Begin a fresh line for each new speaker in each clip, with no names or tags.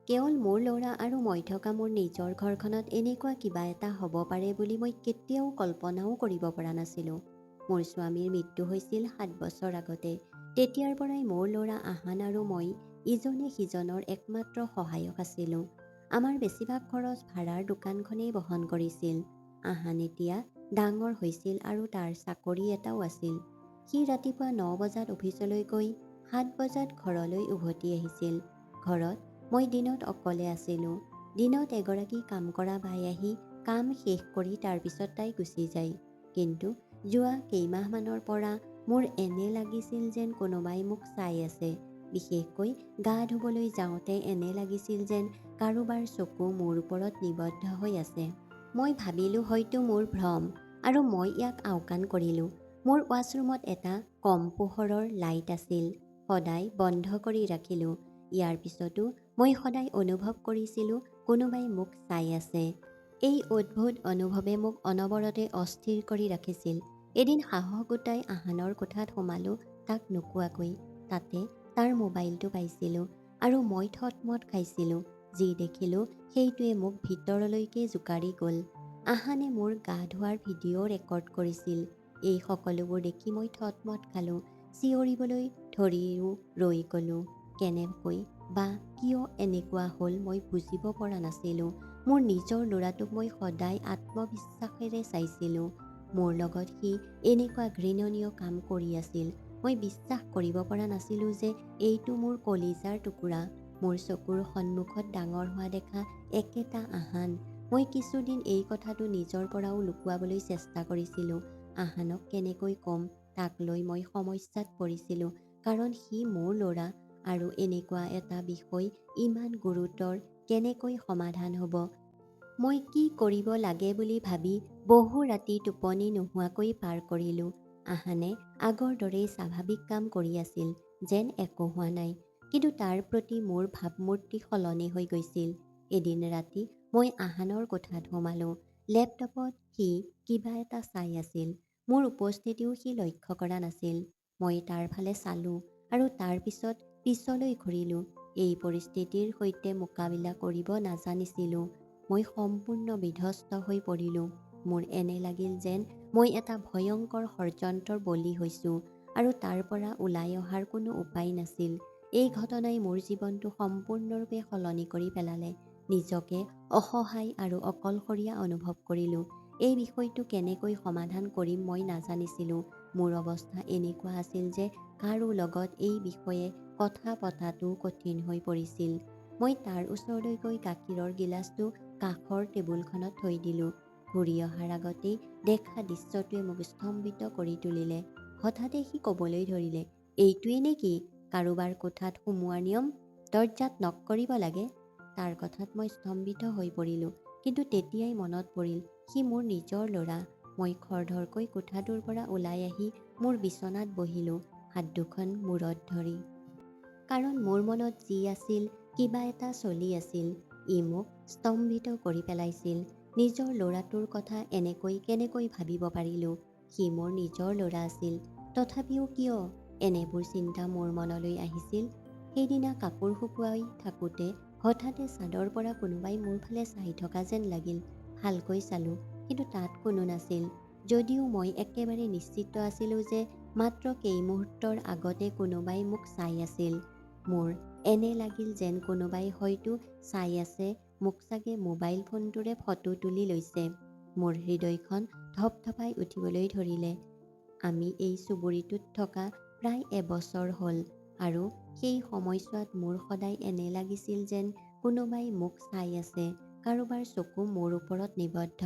কেৱল মোৰ ল'ৰা আৰু মই থকা মোৰ নিজৰ ঘৰখনত এনেকুৱা কিবা এটা হ'ব পাৰে বুলি মই কেতিয়াও কল্পনাও কৰিব পৰা নাছিলোঁ। মোৰ স্বামীৰ মৃত্যু হৈছিল 7 বছৰ আগতে। তেতিয়াৰ পৰাই মোৰ ল'ৰা আহান আৰু মই ইজনে সিজনৰ একমাত্ৰ সহায়ক আছিলোঁ। আমাৰ বেছিভাগ খৰচ ভাড়াৰ দোকানখনেই বহন কৰিছিল। আহান এতিয়া ডাঙৰ হৈছিল আৰু তাৰ চাকৰি এটাও আছিল। সি ৰাতিপুৱা 9 বজাত অফিচলৈ গৈ 7 বজাত ঘৰলৈ উভতি আহিছিল। ঘৰত মই দিনত অকলে আছিলোঁ। দিনত এগৰাকী কাম কৰা বাই আহি কাম শেষ কৰি তাৰপিছত তাই গুচি যায়। কিন্তু যোৱা কেইমাহমানৰ পৰা মোৰ এনে লাগিছিল যেন কোনোবাই মোক চাই আছে। বিশেষকৈ গা ধুবলৈ যাওঁতে এনে লাগিছিল যেন কাৰোবাৰ চকু মোৰ ওপৰত নিবদ্ধ হৈ আছে। মই ভাবিলোঁ হয়তো মোৰ ভ্ৰম, আৰু মই ইয়াক আওকাণ কৰিলোঁ। মোৰ ৱাছৰুমত এটা কম পোহৰৰ লাইট আছিল। সদায় বন্ধ কৰি ৰাখিলোঁ। ইয়াৰ পিছতো মই সদায় অনুভৱ কৰিছিলোঁ কোনোবাই মোক চাই আছে। এই অদ্ভুত অনুভৱে মোক অনবৰতে অস্থিৰ কৰি ৰাখিছিল। এদিন সাহস গোটাই আহানৰ কোঠাত সোমালোঁ, তাক নোকোৱাকৈ। তাতে তাৰ মোবাইলটো পাইছিলোঁ আৰু মই থতমত খাইছিলোঁ। যি দেখিলোঁ সেইটোৱে মোক ভিতৰলৈকে জোকাৰি গ'ল। আহানে মোৰ গা ধোৱাৰ ভিডিঅ' ৰেকৰ্ড কৰিছিল। এই সকলোবোৰ দেখি মই থতমত খালোঁ। চিঞৰিবলৈ ধৰিও ৰৈ গ'লোঁ। কেনেকৈ বা কিয় এনেকুৱা হ'ল মই বুজিব পৰা নাছিলোঁ। মোৰ নিজৰ ল'ৰাটোক মই সদায় আত্মবিশ্বাসেৰে চাইছিলোঁ। মোৰ লগত সি এনেকুৱা ঘৃণনীয় কাম কৰি আছিল। মই বিশ্বাস কৰিব পৰা নাছিলোঁ যে এইটো মোৰ কলিজাৰ টুকুৰা, মোৰ চকুৰ সন্মুখত ডাঙৰ হোৱা দেখা একেটা আহান। মই কিছুদিন এই কথাটো নিজৰ পৰাও লুকুৱাবলৈ চেষ্টা কৰিছিলোঁ। আহানক কেনেকৈ ক'ম তাক লৈ মই সমস্যাত পৰিছিলোঁ, কাৰণ সি মোৰ ল'ৰা আৰু এনেকুৱা এটা বিষয় ইমান গুৰুতৰ কেনেকৈ সমাধান হ'ব। মই কি কৰিব লাগে বুলি ভাবি বহু ৰাতি টোপনি নোহোৱাকৈ পাৰ কৰিলোঁ। আহানে আগৰ দৰেই স্বাভাৱিক কাম কৰি আছিল, যেন একো হোৱা নাই। কিন্তু তাৰ প্ৰতি মোৰ ভাৱমূৰ্তি সলনি হৈ গৈছিল। এদিন ৰাতি মই আহানৰ কোঠাত সোমালোঁ। লেপটপত সি কিবা এটা চাই আছিল। মোৰ উপস্থিতিও সি লক্ষ্য কৰা নাছিল। মই তাৰ ফালে চালোঁ আৰু তাৰ পিছলৈ ঘূৰিলোঁ। এই পৰিস্থিতিৰ সৈতে মোকাবিলা কৰিব নাজানিছিলোঁ। মই সম্পূৰ্ণ বিধ্বস্ত হৈ পৰিলোঁ। মোৰ এনে লাগিল যেন মই এটা ভয়ংকৰ ষড়যন্ত্ৰৰ বলি হৈছোঁ আৰু তাৰ পৰা ওলাই অহাৰ কোনো উপায় নাছিল। এই ঘটনাই মোৰ জীৱনটো সম্পূৰ্ণৰূপে সলনি কৰি পেলালে। নিজকে অসহায় আৰু অকলশৰীয়া অনুভৱ কৰিলোঁ। এই বিষয়টো কেনেকৈ সমাধান কৰিম মই নাজানিছিলোঁ। মোৰ অৱস্থা এনেকুৱা আছিল যে কাৰো লগত এই বিষয়ে কথা পতাটো কঠিন হৈ পৰিছিল। মই তাৰ ওচৰলৈ গৈ গাখীৰৰ গিলাচটো কাষৰ টেবুলখনত থৈ দিলোঁ। ঘূৰি অহাৰ আগতেই দেখা দৃশ্যটোৱে মোক স্তম্ভিত কৰি তুলিলে। হঠাতে সি ক'বলৈ ধৰিলে, এইটোৱেই নেকি কাৰোবাৰ কোঠাত সোমোৱাৰ নিয়ম? দৰজাত নক কৰিব লাগে। তাৰ কথাত মই স্তম্ভিত হৈ পৰিলোঁ। কিন্তু তেতিয়াই মনত পৰিল সি মোৰ নিজৰ ল'ৰা। মই খৰধৰকৈ কোঠাটোৰ পৰা ওলাই আহি মোৰ বিচনাত বহিলোঁ, হাত দুখন মূৰত ধৰি। কাৰণ মোৰ মনত যি আছিল কিবা এটা চলি আছিল। ই মোক স্তম্ভিত কৰি পেলাইছিল। নিজৰ ল'ৰাটোৰ কথা এনেকৈ কেনেকৈ ভাবিব পাৰিলোঁ? সি মোৰ নিজৰ ল'ৰা আছিল। তথাপিও কিয় এনেবোৰ চিন্তা মোৰ মনলৈ আহিছিল? সেইদিনা কাপোৰ শুকুৱাই থাকোঁতে হঠাতে ছাদৰ পৰা কোনোবাই মোৰ ফালে চাই থকা যেন লাগিল। ভালকৈ চালোঁ, কিন্তু তাত কোনো নাছিল। যদিও মই একেবাৰে নিশ্চিত আছিলোঁ যে মাত্ৰ কেইমুহূৰ্তৰ আগতে কোনোবাই মোক চাই আছিল। মোৰ এনে লাগিল যেন কোনোবাই হয়তো চাই আছে, মোক চাগে মোবাইল ফোনটোৰে ফটো তুলি লৈছে। মোৰ হৃদয়খন ধপধপাই উঠিবলৈ ধৰিলে। আমি এই চুবুৰীটোত থকা প্ৰায় এবছৰ হ'ল, আৰু সেই সময়ছোৱাত মোৰ সদায় এনে লাগিছিল যেন কোনোবাই মোক চাই আছে, কাৰোবাৰ চকু মোৰ ওপৰত নিবদ্ধ।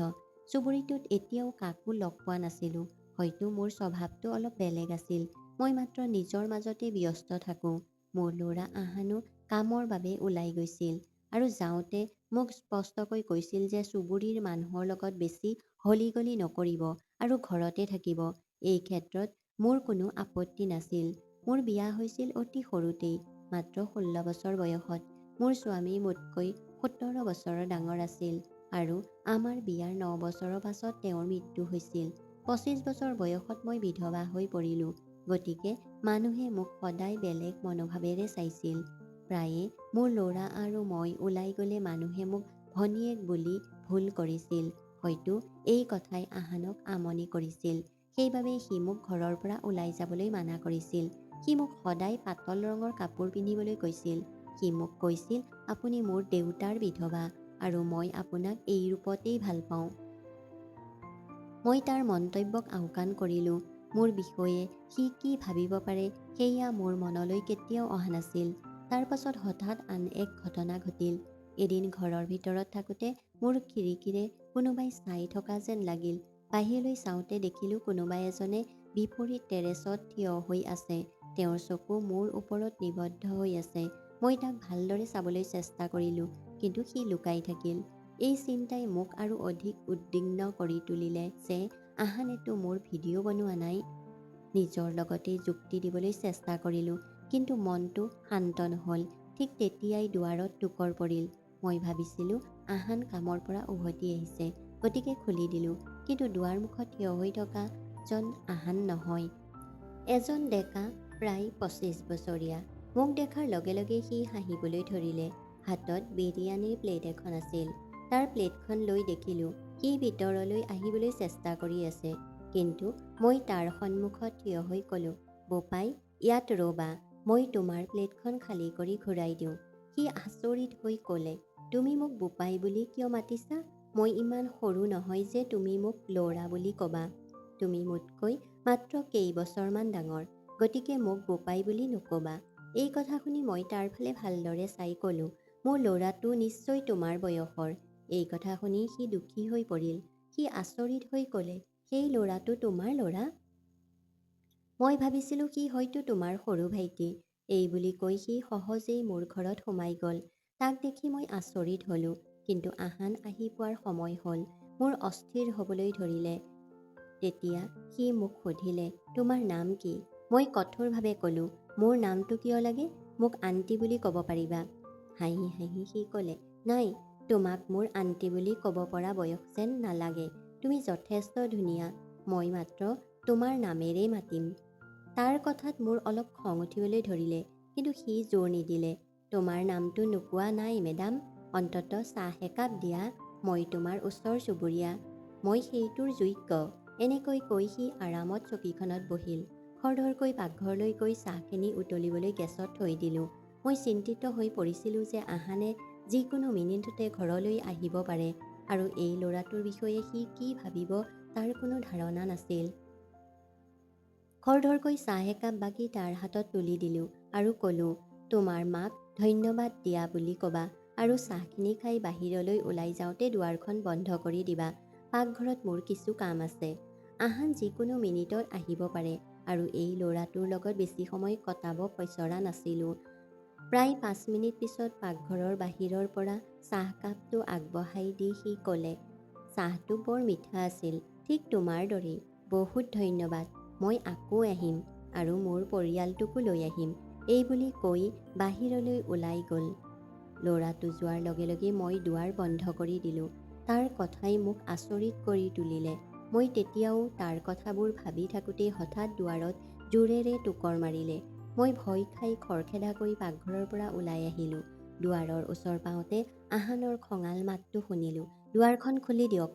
চুবুৰীটোত এতিয়াও কাকো লগ পোৱা নাছিলোঁ। হয়তো মোৰ স্বভাৱটো অলপ বেলেগ আছিল। মই মাত্ৰ নিজৰ মাজতে ব্যস্ত থাকোঁ। মোৰ ল'ৰা আহানো কামৰ বাবে ওলাই গৈছিল আৰু যাওঁতে মোক স্পষ্টকৈ কৈছিল যে চুবুৰীৰ মানুহৰ লগত বেছি হলিগলি নকৰিব আৰু ঘৰতে থাকিব। এই ক্ষেত্ৰত মোৰ কোনো আপত্তি নাছিল। মোৰ বিয়া হৈছিল অতি সৰুতেই, মাত্ৰ 16 বছৰ বয়সত। মোৰ স্বামী মোতকৈ 17 বছৰৰ ডাঙৰ আছিল আৰু আমাৰ বিয়াৰ 9 বছৰৰ পাছত তেওঁৰ মৃত্যু হৈছিল। 25 বছৰ বয়সত মই বিধৱা হৈ পৰিলোঁ। গতিকে মানুহে মোক সদায় বেলেগ মনোভাৱেৰে চাইছিল। প্ৰায়ে মোৰ ল'ৰা আৰু মই ওলাই গ'লে মানুহে মোক ভনীয়েক বুলি ভুল কৰিছিল। হয়তো এই কথাই আহানক আমনি কৰিছিল। সেইবাবে সি মোক ঘৰৰ পৰা ওলাই যাবলৈ মানা কৰিছিল। সি মোক সদায় পাতল ৰঙৰ কাপোৰ পিন্ধিবলৈ কৈছিল। সি মোক কৈছিল, আপুনি মোৰ দেউতাৰ বিধৱা আৰু মই আপোনাক এই ৰূপতেই ভাল পাওঁ। মই তাৰ মন্তব্যক আওকাণ কৰিলোঁ। মোৰ বিষয়ে সি কি ভাবিব পাৰে সেয়া মোৰ মনলৈ কেতিয়াও অহা নাছিল। তাৰ পাছত হঠাৎ আন এক ঘটনা ঘটিল। এদিন ঘৰৰ ভিতৰত থাকোঁতে মোৰ খিৰিকীৰে কোনোবাই চাই থকা যেন লাগিল। বাহিৰলৈ চাওঁতে দেখিলোঁ কোনোবা এজনে বিপৰীত টেৰেছত থিয় হৈ আছে। তেওঁৰ চকু মোৰ ওপৰত নিবদ্ধ হৈ আছে। মই তাক ভালদৰে চাবলৈ চেষ্টা কৰিলোঁ, কিন্তু সি লুকাই থাকিল। এই চিন্তাই মোক আৰু অধিক উদ্বিগ্ন কৰি তুলিলে যে আহানেতো মোৰ ভিডিঅ' বনোৱা নাই। নিজৰ লগতেই যুক্তি দিবলৈ চেষ্টা কৰিলোঁ, কিন্তু মনটো শান্ত নহ'ল। ঠিক তেতিয়াই দুৱাৰত টোকৰ পৰিল। মই ভাবিছিলোঁ আহান কামৰ পৰা উভতি আহিছে, গতিকে খুলি দিলোঁ। কিন্তু দুৱাৰ মুখত থিয় হৈ থকা জন আহান নহয়। এজন ডেকা, প্ৰায় ২৫ বছৰীয়া। মোক দেখাৰ লগে লগে সি হাঁহিবলৈ ধৰিলে। হাতত বিৰিয়ানীৰ প্লেট এখন আছিল। তাৰ প্লেটখন লৈ দেখিলোঁ সি ভিতৰলৈ আহিবলৈ চেষ্টা কৰি আছে। কিন্তু মই তাৰ সন্মুখত থিয় হৈ ক'লোঁ, বোপাই, ইয়াত ৰ'বা, মই তোমাৰ প্লেটখন খালী কৰি ঘূৰাই দিওঁ। সি আচৰিত হৈ ক'লে, তুমি মোক বোপাই বুলি কিয় মাতিছা? মই ইমান সৰু নহয় যে তুমি মোক ল'ৰা বুলি ক'বা। তুমি মোতকৈ মাত্ৰ কেইবছৰমান ডাঙৰ, গতিকে মোক বোপাই বুলি নক'বা। এই কথা শুনি মই তাৰ ফালে ভালদৰে চাই ক'লোঁ, মোৰ ল'ৰাটো নিশ্চয় তোমাৰ বয়সৰ। এই কথা শুনি সি দুখী হৈ পৰিল। সি আচৰিত হৈ ক'লে, সেই ল'ৰাটো তোমাৰ ল'ৰা? মই ভাবিছিলোঁ সি হয়তো তোমাৰ সৰু ভাইটি। এই বুলি কৈ সি সহজেই মোৰ ঘৰত সোমাই গ'ল। তাক দেখি মই আচৰিত হ'লোঁ। কিন্তু আহান আহি পোৱাৰ সময় হ'ল। মোৰ অস্থিৰ হ'বলৈ ধৰিলে। তেতিয়া সি মোক সুধিলে, তোমাৰ নাম কি? মই কঠোৰভাৱে ক'লোঁ, মোৰ নামটো কিয় লাগে? মোক আণ্টি বুলি ক'ব পাৰিবা। হাঁহি হাঁহি সি ক'লে, নাই, তোমাক মোৰ আণ্টি বুলি ক'ব পৰা বয়স যেন নালাগে। তুমি যথেষ্ট ধুনীয়া। মই মাত্ৰ তোমাৰ নামেৰেই মাতিম। তাৰ কথাত মোৰ অলপ খং উঠিবলৈ ধৰিলে, কিন্তু সি জোৰ নিদিলে। তোমাৰ নামটো নোকোৱা নাই মেডাম, অন্ততঃ চাহ একাপ দিয়া। মই তোমাৰ ওচৰ চুবুৰীয়া, মই সেইটোৰ যোগ্য। এনেকৈ কৈ সি আৰামত চকীখনত বহিল। খৰধৰকৈ পাকঘৰলৈ গৈ চাহখিনি উতলিবলৈ গেছত থৈ দিলোঁ। মই চিন্তিত হৈ পৰিছিলোঁ যে আহানে যিকোনো মিনিটতে ঘৰলৈ আহিব পাৰে আৰু এই ল'ৰাটোৰ বিষয়ে সি কি ভাবিব তাৰ কোনো ধাৰণা নাছিল। খৰধৰকৈ চাহ একাপ বাকি তাৰ হাতত তুলি দিলোঁ আৰু ক'লোঁ, তোমাৰ মাক ধন্যবাদ দিয়া বুলি ক'বা আৰু চাহখিনি খাই বাহিৰলৈ ওলাই যাওঁতে দুৱাৰখন বন্ধ কৰি দিবা। পাকঘৰত মোৰ কিছু কাম আছে। আহান যিকোনো মিনিটত আহিব পাৰে আৰু এই ল'ৰাটোৰ লগত বেছি সময় কটাব বিচৰা নাছিলোঁ। প্ৰায় ৫ মিনিট পিছত পাকঘৰৰ বাহিৰৰ পৰা চাহকাপটো আগবঢ়াই দি সি ক'লে, চাহটো বৰ মিঠা আছিল, ঠিক তোমাৰ দৰেই। বহুত ধন্যবাদ। মই আকৌ আহিম আৰু মোৰ পৰিয়ালটোকো লৈ আহিম। এই বুলি কৈ বাহিৰলৈ ওলাই গ'ল। ল'ৰাটো যোৱাৰ লগে লগে মই দুৱাৰ বন্ধ কৰি দিলোঁ। তাৰ কথাই মোক আচৰিত কৰি তুলিলে। মই তেতিয়াও তাৰ কথাবোৰ ভাবি থাকোঁতেই হঠাৎ দুৱাৰত জোৰেৰে টোকৰ মাৰিলে। মই ভয় খাই খৰখেদাকৈ পাকঘৰৰ পৰা ওলাই আহিলোঁ। দুৱাৰৰ ওচৰ পাওঁতে আহানৰ খঙাল মাতটো শুনিলোঁ, দুৱাৰখন খুলি দিয়ক।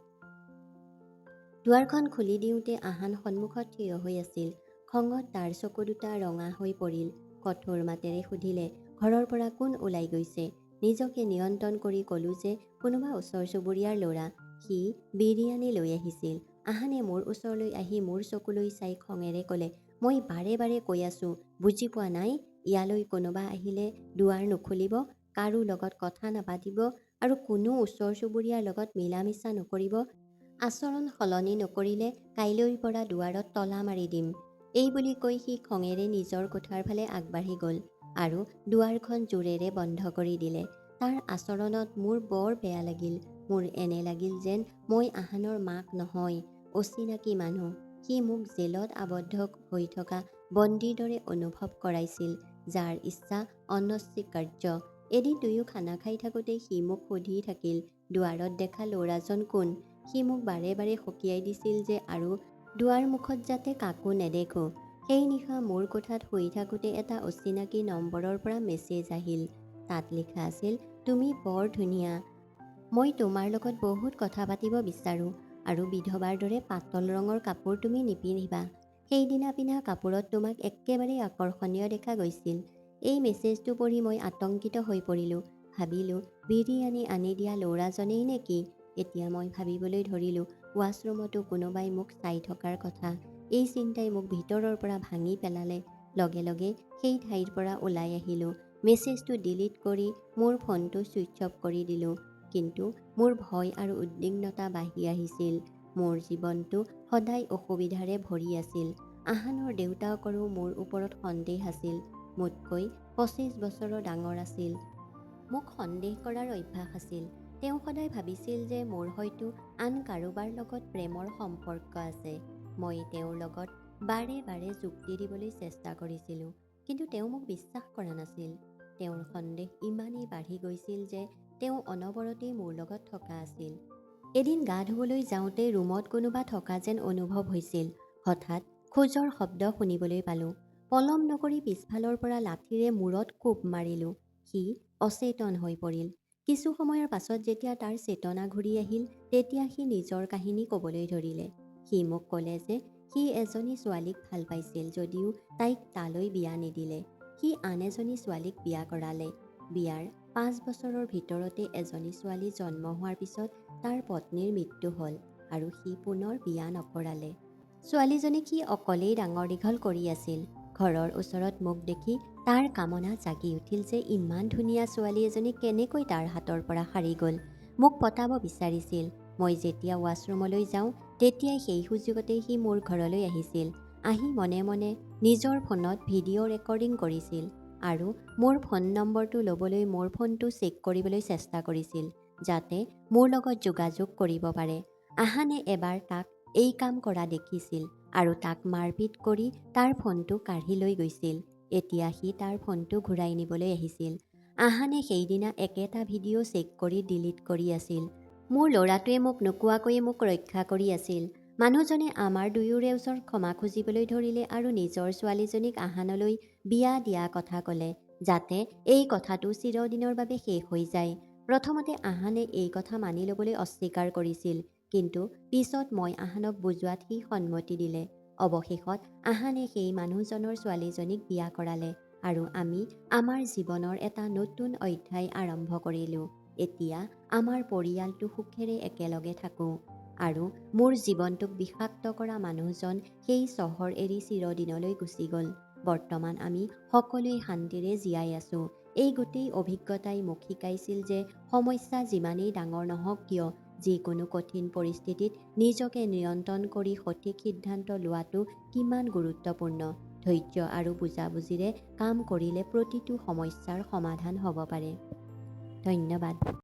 দুৱাৰখন খুলি দিওঁতে আহান সন্মুখত থিয় হৈ আছিল। খঙত তাৰ চকু দুটা ৰঙা হৈ পৰিল। কঠোৰ মাতেৰে সুধিলে, ঘৰৰ পৰা কোন ওলাই গৈছে? নিজকে নিয়ন্ত্ৰণ কৰি ক'লোঁ যে কোনোবা ওচৰ চুবুৰীয়াৰ ল'ৰা। সি বিৰিয়ানী লৈ আহিছিল। আহানে মোৰ ওচৰলৈ আহি মোৰ চকুলৈ চাই খঙেৰে ক'লে, মই বাৰে বাৰে কৈ আছোঁ, বুজি পোৱা নাই? ইয়ালৈ কোনোবা আহিলে দুৱাৰ নুখুলিব, কাৰো লগত কথা নাপাতিব আৰু কোনো ওচৰ চুবুৰীয়াৰ লগত মিলা মিছা নকৰিব। আচৰণ সলনি নকৰিলে কাইলৈৰ পৰা দুৱাৰত তলা মাৰি দিম। এই বুলি কৈ সি খঙেৰে নিজৰ কোঠাৰ ফালে আগবাঢ়ি গ'ল আৰু দুৱাৰখন জোৰেৰে বন্ধ কৰি দিলে। তাৰ আচৰণত মোৰ বৰ বেয়া লাগিল। মোৰ এনে লাগিল যেন মই আহানৰ মাক নহয়, অচিনাকি মানুহ। সি মোক জেলত আবদ্ধ হৈ থকা বন্দীৰ দৰে অনুভৱ কৰাইছিল, যাৰ ইচ্ছা অনস্বীকাৰ্য। এদিন দুয়ো খানা খাই থাকোঁতে সি মোক সুধি থাকিল, দুৱাৰত দেখা ল'ৰাজন কোন? সি মোক বাৰে বাৰে সকীয়াই দিছিল যে আৰু দুৱাৰ মুখত যাতে কাকো নেদেখোঁ। সেই নিশা মোৰ কোঠাত শুই থাকোঁতে এটা অচিনাকি নম্বৰৰ পৰা মেছেজ আহিল। তাত লিখা আছিল, তুমি বৰ ধুনীয়া। মই তোমাৰ লগত বহুত কথা পাতিব বিচাৰোঁ আৰু বিধৱাৰ দৰে পাতল ৰঙৰ কাপোৰ তুমি নিপিন্ধিবা। সেইদিনা পিন্ধা কাপোৰত তোমাক একেবাৰে আকৰ্ষণীয় দেখা গৈছিল। এই মেছেজটো পঢ়ি মই আতংকিত হৈ পৰিলোঁ। ভাবিলোঁ, বিৰিয়ানী আনি দিয়া ল'ৰাজনেই নেকি? এতিয়া মই ভাবিবলৈ ধৰিলোঁ, ৱাছৰুমতো কোনোবাই মোক চাই থকাৰ কথা। এই চিন্তাই মোক ভিতৰৰ পৰা ভাঙি পেলালে। লগে লগে সেই ঠাইৰ পৰা ওলাই আহিলোঁ। মেছেজটো ডিলিট কৰি মোৰ ফোনটো ছুইচ অফ কৰি দিলোঁ। কিন্তু মোৰ ভয় আৰু উদ্বিগ্নতা বাঢ়ি আহিছিল। মোৰ জীৱনটো সদায় অসুবিধাৰে ভৰি আছিল। আহানৰ দেউতাকৰো মোৰ ওপৰত সন্দেহ আছিল। মোতকৈ 25 বছৰৰ ডাঙৰ আছিল। মোক সন্দেহ কৰাৰ অভ্যাস আছিল। তেওঁ সদায় ভাবিছিল যে মোৰ হয়তো আন কাৰোবাৰ লগত প্ৰেমৰ সম্পৰ্ক আছে। মই তেওঁৰ লগত বাৰে বাৰে যুক্তি দিবলৈ চেষ্টা কৰিছিলোঁ, কিন্তু তেওঁ মোক বিশ্বাস কৰা নাছিল। তেওঁৰ সন্দেহ ইমানেই বাঢ়ি গৈছিল যে তেওঁ অনবৰতেই মোৰ লগত থকা আছিল। এদিন গা ধুবলৈ যাওঁতে ৰুমত কোনোবা থকা যেন অনুভৱ হৈছিল। হঠাৎ খোজৰ শব্দ শুনিবলৈ পালোঁ। পলম নকৰি পিছফালৰ পৰা লাঠিৰে মূৰত কোব মাৰিলোঁ। সি অচেতন হৈ পৰিল। কিছু সময়ৰ পাছত যেতিয়া তাৰ চেতনা ঘূৰি আহিল, তেতিয়া সি নিজৰ কাহিনী ক'বলৈ ধৰিলে। সি মোক ক'লে যে সি এজনী ছোৱালীক ভাল পাইছিল যদিও তাইক তালৈ বিয়া নিদিলে। সি আন এজনী ছোৱালীক বিয়া কৰালে। বিয়াৰ 5 বছৰৰ ভিতৰতে এজনী ছোৱালী জন্ম হোৱাৰ পিছত তাৰ পত্নীৰ মৃত্যু হ'ল আৰু সি পুনৰ বিয়া নকৰালে। ছোৱালীজনীক সি অকলেই ডাঙৰ দীঘল কৰি আছিল। ঘৰৰ ওচৰত মোক দেখি তাৰ কামনা জাগি উঠিল যে ইমান ধুনীয়া ছোৱালী এজনী কেনেকৈ তাৰ হাতৰ পৰা সাৰি গ'ল। মোক পতাব বিচাৰিছিল। মই যেতিয়া ৱাছৰুমলৈ যাওঁ, তেতিয়াই সেই সুযোগতেই সি মোৰ ঘৰলৈ আহিছিল। আহি মনে মনে নিজৰ ফোনত ভিডিঅ' ৰেকৰ্ডিং কৰিছিল আৰু মোৰ ফোন নম্বৰটো ল'বলৈ মোৰ ফোনটো চেক কৰিবলৈ চেষ্টা কৰিছিল, যাতে মোৰ লগত যোগাযোগ কৰিব পাৰে। আহানে এবাৰ তাক এই কাম কৰা দেখিছিল আৰু তাক মাৰপিট কৰি তাৰ ফোনটো কাঢ়ি লৈ গৈছিল। এতিয়া সি তাৰ ফোনটো ঘূৰাই নিবলৈ আহিছিল। আহানে সেইদিনা একেটা ভিডিঅ' চেক কৰি ডিলিট কৰি আছিল। মোৰ ল'ৰাটোৱে মোক নোকোৱাকৈয়ে মোক ৰক্ষা কৰি আছিল। মানুহজনে আমাৰ দুয়োৰে ওচৰত ক্ষমা খুজিবলৈ ধৰিলে আৰু নিজৰ ছোৱালীজনীক আহানলৈ বিয়া দিয়া কথা ক'লে, যাতে এই কথাটো চিৰদিনৰ বাবে শেষ হৈ যায়। প্ৰথমতে আহানে এই কথা মানি ল'বলৈ অস্বীকাৰ কৰিছিল, কিন্তু পিছত মই আহানক বুজোৱাত সি সন্মতি দিলে। অৱশেষত আহানে সেই মানুহজনৰ ছোৱালীজনীক বিয়া কৰালে আৰু আমি আমাৰ জীৱনৰ এটা নতুন অধ্যায় আৰম্ভ কৰিলোঁ। এতিয়া আমাৰ পৰিয়ালটো সুখেৰে একেলগে থাকোঁ আৰু মোৰ জীৱনটোক বিষাক্ত কৰা মানুহজন সেই চহৰ এৰি চিৰদিনলৈ গুচি গ'ল। বৰ্তমান আমি সকলোৱে শান্তিৰে জীয়াই আছোঁ। এই গোটেই অভিজ্ঞতাই মোক শিকাইছিল যে সমস্যা যিমানেই ডাঙৰ নহওক কিয়, যিকোনো কঠিন পৰিস্থিতিত নিজকে নিয়ন্ত্ৰণ কৰি সঠিক সিদ্ধান্ত লোৱাটো কিমান গুৰুত্বপূৰ্ণ। ধৈৰ্য আৰু বুজাবুজিৰে কাম কৰিলে প্ৰতিটো সমস্যাৰ সমাধান হ'ব পাৰে। ধন্যবাদ।